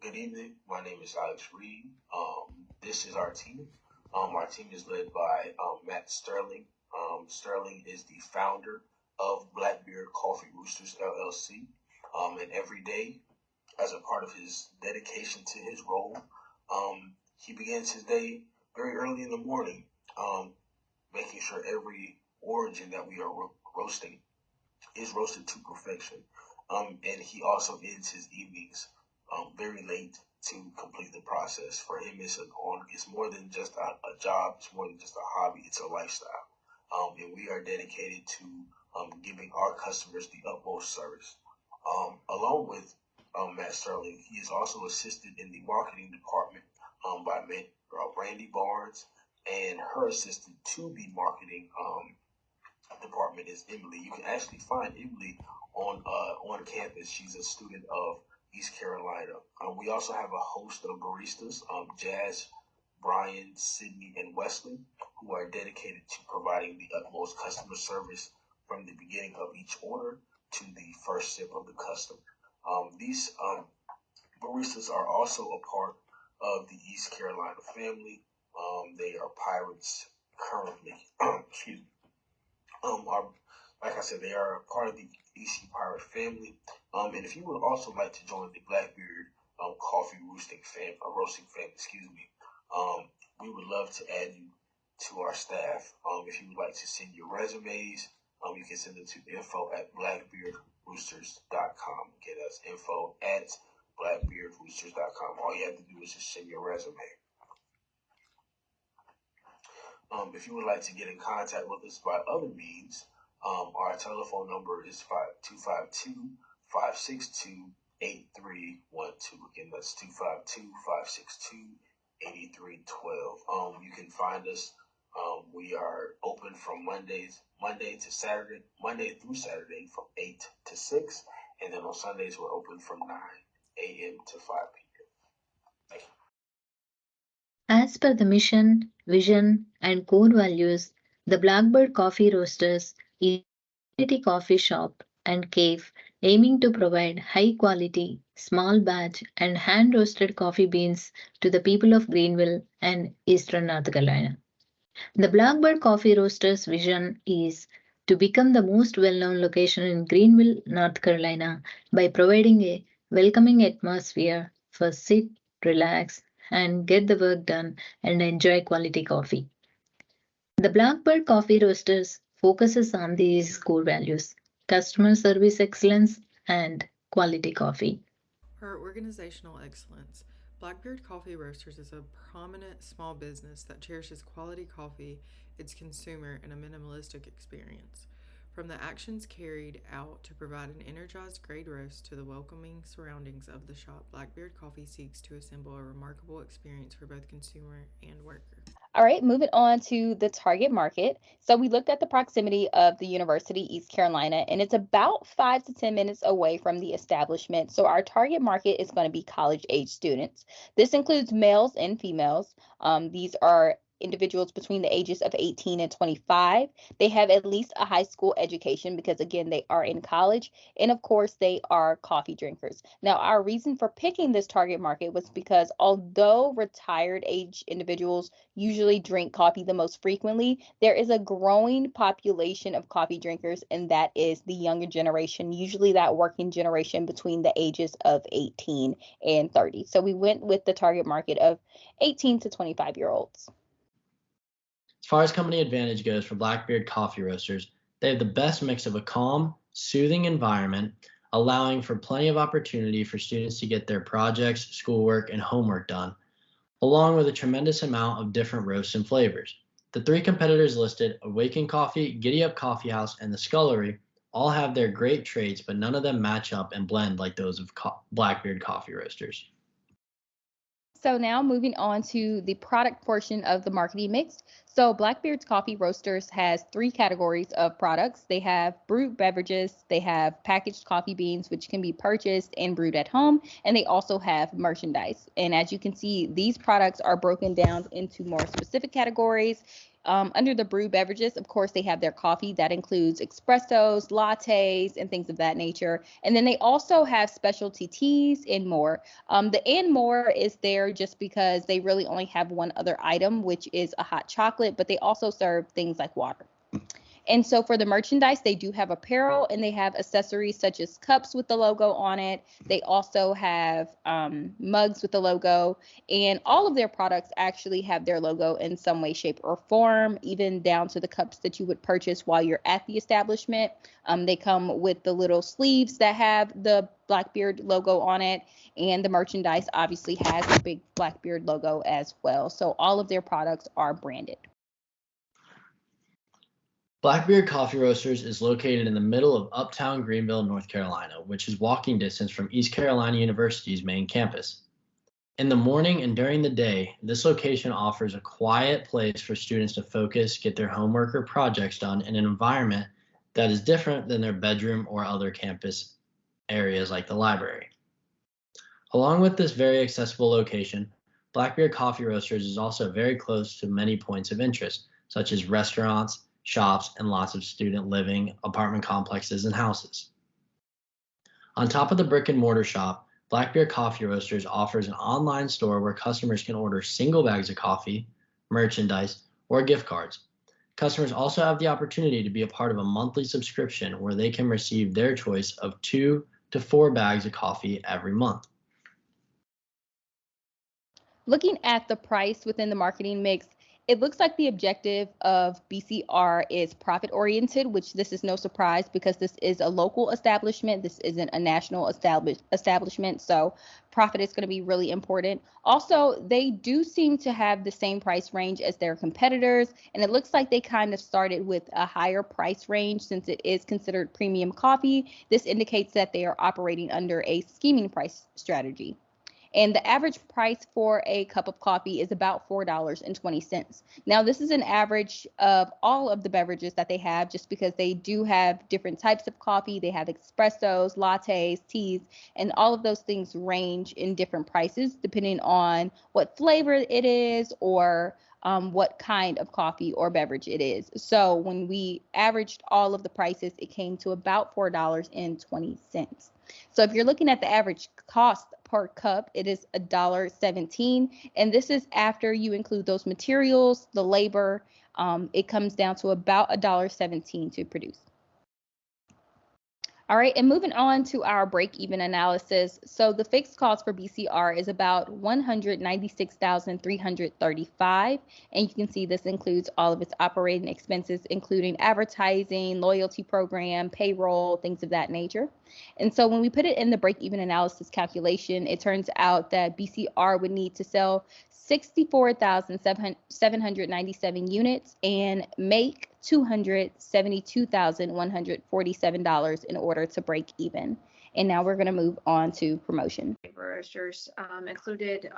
Good evening. My name is Alex Reed. This is our team. Our team is led by Matt Sterling. Sterling is the founder of Blackbeard Coffee Roosters LLC. And every day, as a part of his dedication to his role, he begins his day very early in the morning, making sure every origin that we are roasting is roasted to perfection. And he also ends his evenings very late to complete the process. For him, it's more than just a job. It's more than just a hobby. It's a lifestyle. And we are dedicated to giving our customers the utmost service. Along with Matt Sterling, he is also assisted in the marketing department by Brandy Barnes, and her assistant to the marketing department is Emily. You can actually find Emily on campus. She's a student of East Carolina. We also have a host of baristas, Jazz, Brian, Sydney, and Wesley, who are dedicated to providing the utmost customer service from the beginning of each order to the first sip of the customer. These baristas are also a part of the East Carolina family. They are Pirates currently. Excuse me. Like I said, they are a part of the EC Pirate family. And if you would also like to join the Blackbeard coffee roasting family, we would love to add you to our staff. If you would like to send your resumes, you can send them to info@blackbeardroosters.com. Okay, that's info@blackbeardroosters.com. All you have to do is just send your resume. If you would like to get in contact with us by other means, our telephone number is 252-562-8312. Again, that's 252-562-8312. You can find us. We are open from Monday through Saturday from 8 to 6. And then on Sundays, we're open from 9 a.m. to 5 p.m. Thank you. As per the mission, vision, and core values, the Blackbird Coffee Roasters is a quality coffee shop and cave aiming to provide high quality, small batch, and hand roasted coffee beans to the people of Greenville and Eastern North Carolina. The Blackbird Coffee Roasters' vision is to become the most well known location in Greenville, North Carolina by providing a welcoming atmosphere for sit, relax, and get the work done and enjoy quality coffee. The Blackbird Coffee Roasters focuses on these core values: customer service excellence and quality coffee. For organizational excellence, Blackbeard Coffee Roasters is a prominent small business that cherishes quality coffee, its consumer, and a minimalistic experience. From the actions carried out to provide an energized grade roast to the welcoming surroundings of the shop, Blackbeard Coffee seeks to assemble a remarkable experience for both consumer and worker. All right, moving on to the target market. So we looked at the proximity of the University East Carolina, and it's about 5 to 10 minutes away from the establishment. So our target market is going to be college age students. This includes males and females. These are individuals between the ages of 18 and 25. They have at least a high school education because, again, they are in college. And of course, they are coffee drinkers. Now, our reason for picking this target market was because although retired age individuals usually drink coffee the most frequently, there is a growing population of coffee drinkers, and that is the younger generation, usually that working generation between the ages of 18 and 30. So we went with the target market of 18 to 25-year-olds. As far as company advantage goes for Blackbeard Coffee Roasters, they have the best mix of a calm, soothing environment, allowing for plenty of opportunity for students to get their projects, schoolwork, and homework done, along with a tremendous amount of different roasts and flavors. The three competitors listed, Awaken Coffee, Giddy Up Coffee House, and The Scullery, all have their great traits, but none of them match up and blend like those of Blackbeard Coffee Roasters. So now moving on to the product portion of the marketing mix. So Blackbeard's Coffee Roasters has 3 categories of products. They have brewed beverages, they have packaged coffee beans, which can be purchased and brewed at home, and they also have merchandise. And as you can see, these products are broken down into more specific categories. Under the brew beverages, of course, they have their coffee. That includes espressos, lattes, and things of that nature. And then they also have specialty teas and more. The and more is there just because they really only have one other item, which is a hot chocolate, but they also serve things like water. And so for the merchandise, they do have apparel and they have accessories such as cups with the logo on it. They also have mugs with the logo, and all of their products actually have their logo in some way, shape, or form, even down to the cups that you would purchase while you're at the establishment. They come with the little sleeves that have the Blackbeard logo on it, and the merchandise obviously has the big Blackbeard logo as well. So all of their products are branded. Blackbeard Coffee Roasters is located in the middle of uptown Greenville, North Carolina, which is walking distance from East Carolina University's main campus. In the morning and during the day, this location offers a quiet place for students to focus, get their homework or projects done in an environment that is different than their bedroom or other campus areas like the library. Along with this very accessible location, Blackbeard Coffee Roasters is also very close to many points of interest, such as restaurants, shops, and lots of student living, apartment complexes, and houses. On top of the brick and mortar shop, Blackbeard Coffee Roasters offers an online store where customers can order single bags of coffee, merchandise, or gift cards. Customers also have the opportunity to be a part of a monthly subscription where they can receive their choice of 2 to 4 bags of coffee every month. Looking at the price within the marketing mix, it looks like the objective of BCR is profit oriented, which this is no surprise because this is a local establishment. This isn't a national establishment. So profit is going to be really important. Also, they do seem to have the same price range as their competitors. And it looks like they kind of started with a higher price range since it is considered premium coffee. This indicates that they are operating under a scheming price strategy. And the average price for a cup of coffee is about $4.20. Now, this is an average of all of the beverages that they have, just because they do have different types of coffee. They have espressos, lattes, teas, and all of those things range in different prices depending on what flavor it is or what kind of coffee or beverage it is. So when we averaged all of the prices, it came to about $4.20. So if you're looking at the average cost per cup, it is $1.17. And this is after you include those materials, the labor. It comes down to about $1.17 to produce. All right, and moving on to our break-even analysis. So the fixed cost for BCR is about $196,335, and you can see this includes all of its operating expenses, including advertising, loyalty program, payroll, things of that nature. And so when we put it in the break-even analysis calculation, it turns out that BCR would need to sell 64,797 units and make $272,147 in order to break even. And now we're going to move on to promotion. Roasters included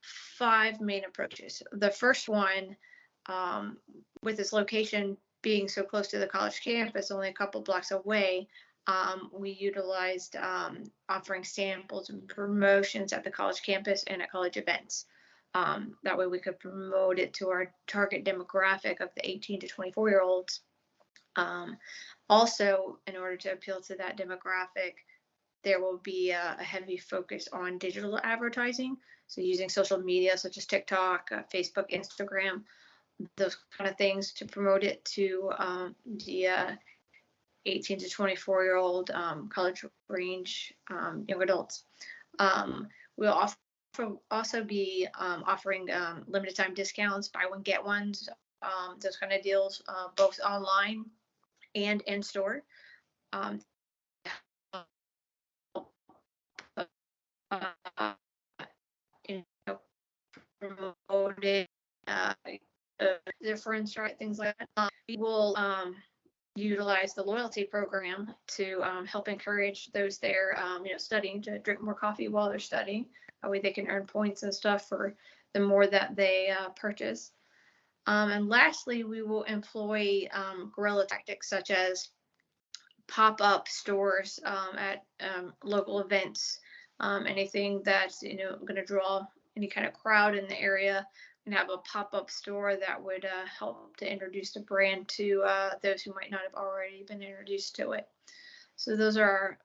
5 main approaches. The first one, with its location being so close to the college campus, only a couple blocks away, we utilized offering samples and promotions at the college campus and at college events. That way we could promote it to our target demographic of the 18 to 24-year-olds. Also, in order to appeal to that demographic, there will be a heavy focus on digital advertising. So using social media such as TikTok, Facebook, Instagram, those kind of things to promote it to the 18 to 24-year-old college range young adults. We'll also be offering limited time discounts, buy one get ones, those kind of deals, both online and in store. Promoted difference, right? Things like that. We will utilize the loyalty program to help encourage those there, studying to drink more coffee while they're studying. That way they can earn points and stuff for the more that they purchase. And lastly, we will employ guerrilla tactics such as pop-up stores at local events, anything that's going to draw any kind of crowd in the area. and have a pop-up store that would help to introduce the brand to those who might not have already been introduced to it. So those are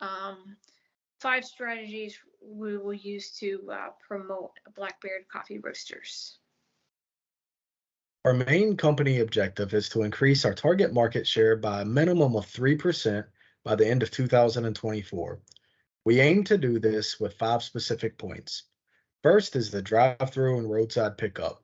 5 strategies we will use to promote Blackbeard Coffee Roasters. Our main company objective is to increase our target market share by a minimum of 3% by the end of 2024. We aim to do this with 5 specific points. First is the drive-through and roadside pickup.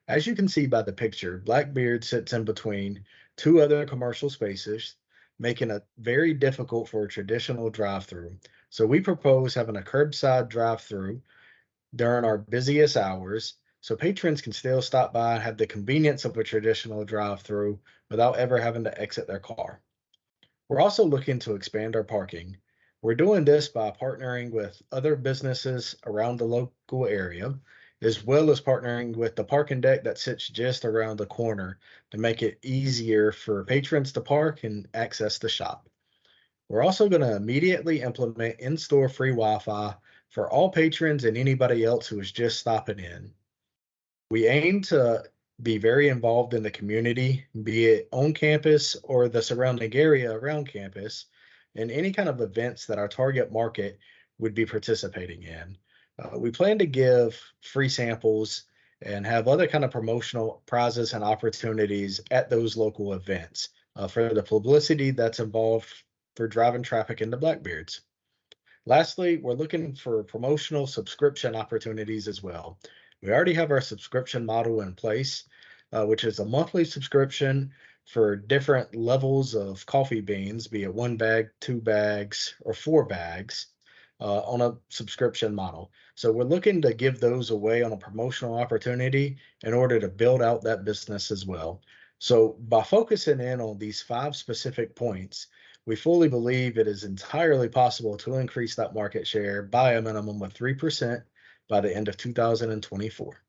As you can see by the picture, Blackbeard sits in between 2 other commercial spaces, making it very difficult for a traditional drive-through. So we propose having a curbside drive-through during our busiest hours, so patrons can still stop by and have the convenience of a traditional drive-through without ever having to exit their car. We're also looking to expand our parking. We're doing this by partnering with other businesses around the local area, as well as partnering with the parking deck that sits just around the corner to make it easier for patrons to park and access the shop. We're also going to immediately implement in-store free Wi-Fi for all patrons and anybody else who is just stopping in. We aim to be very involved in the community, be it on campus or the surrounding area around campus, and any kind of events that our target market would be participating in. We plan to give free samples and have other kind of promotional prizes and opportunities at those local events for the publicity that's involved for driving traffic into Blackbeards. Lastly, we're looking for promotional subscription opportunities as well. We already have our subscription model in place, which is a monthly subscription for different levels of coffee beans, be it 1 bag, 2 bags, or 4 bags on a subscription model. So we're looking to give those away on a promotional opportunity in order to build out that business as well. So by focusing in on these 5 specific points, we fully believe it is entirely possible to increase that market share by a minimum of 3% by the end of 2024.